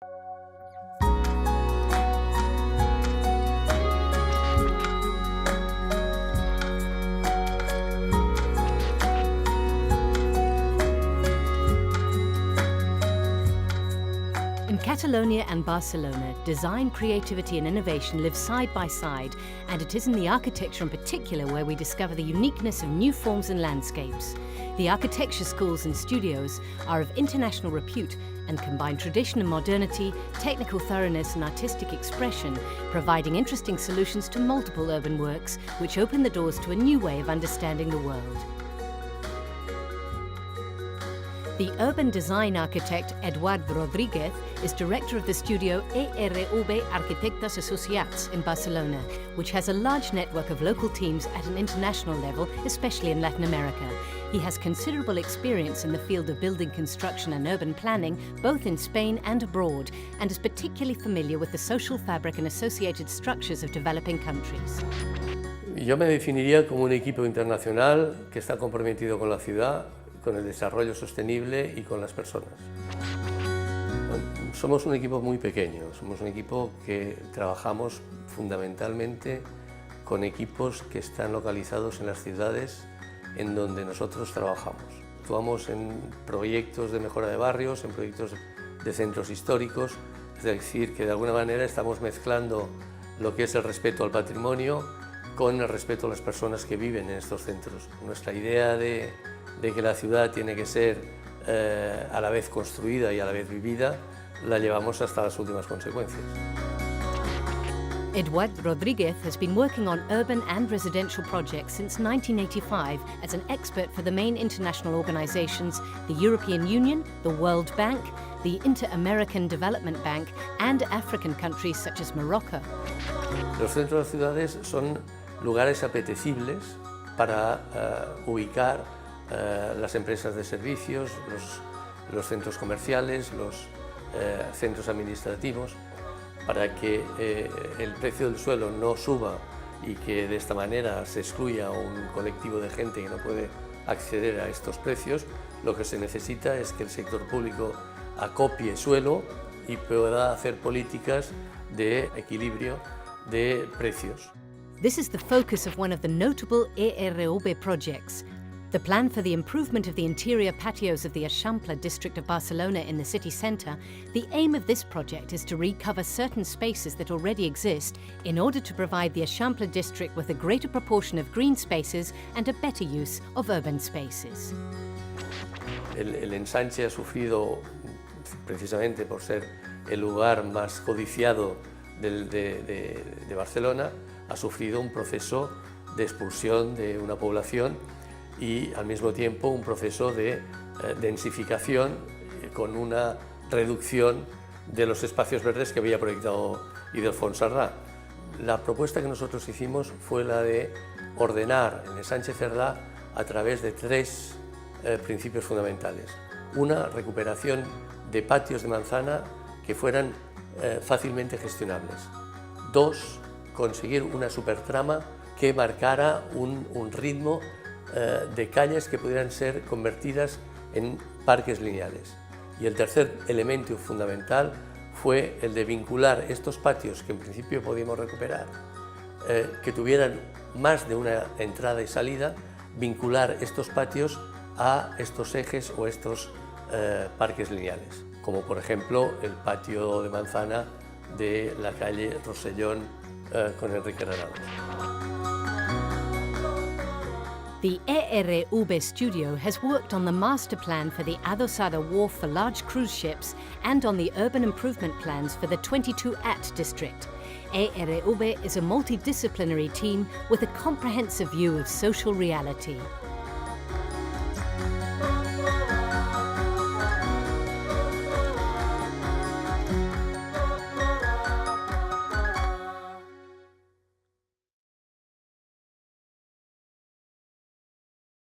In Catalonia and Barcelona, design, creativity and innovation live side by side, and it is in the architecture in particular where we discover the uniqueness of new forms and landscapes. The architecture schools and studios are of international repute and combine tradition and modernity, technical thoroughness and artistic expression, providing interesting solutions to multiple urban works which open the doors to a new way of understanding the world. The urban design architect Eduard Rodríguez is director of the studio ERV Arquitectes Associats in Barcelona, which has a large network of local teams at an international level, especially in Latin America. He has considerable experience in the field of building construction and urban planning, both in Spain and abroad, and is particularly familiar with the social fabric and associated structures of developing countries. Yo me definiría como un equipo internacional que está comprometido con la ciudad, con el desarrollo sostenible y con las personas. Somos un equipo muy pequeño, somos un equipo que trabajamos fundamentalmente con equipos que están localizados en las ciudades en donde nosotros trabajamos. Actuamos en proyectos de mejora de barrios, en proyectos de centros históricos, es decir, que de alguna manera estamos mezclando lo que es el respeto al patrimonio con el respeto a las personas que viven en estos centros. Nuestra idea de que la ciudad tiene que ser a la vez construida y a la vez vivida, la llevamos hasta las últimas consecuencias. Eduard Rodríguez has been working on urban and residential projects since 1985 as an expert for the main international organizations, the European Union, the World Bank, the Inter-American Development Bank, and African countries such as Morocco. Los centros de las ciudades son lugares apetecibles para ubicar las empresas de servicios, los centros comerciales, los centros administrativos, para que el precio del suelo no suba y que de esta manera se excluya a un colectivo de gente que no puede acceder a estos precios. Lo que se necesita es que el sector público acopie suelo y pueda hacer políticas de equilibrio de precios. This is the focus of one of the notable ERV projects. The plan for the improvement of the interior patios of the Eixample district of Barcelona in the city centre. The aim of this project is to recover certain spaces that already exist in order to provide the Eixample district with a greater proportion of green spaces and a better use of urban spaces. El ensanche ha sufrido, precisamente por ser el lugar más codiciado de Barcelona, ha sufrido un proceso de expulsión de una población y al mismo tiempo un proceso de densificación con una reducción de los espacios verdes que había proyectado Ildefonso Cerdá. La propuesta que nosotros hicimos fue la de ordenar el ensanche Cerdá a través de tres principios fundamentales. Una, recuperación de patios de manzana que fueran fácilmente gestionables. Dos, conseguir una supertrama que marcara un ritmo de calles que pudieran ser convertidas en parques lineales. Y el tercer elemento fundamental fue el de vincular estos patios que en principio podíamos recuperar, que tuvieran más de una entrada y salida, vincular estos patios a estos ejes o estos parques lineales, como por ejemplo el patio de manzana de la calle Rosellón con Enrique Granados. The ERV studio has worked on the master plan for the Adosada Wharf for large cruise ships and on the urban improvement plans for the 22 At district. ERV is a multidisciplinary team with a comprehensive view of social reality.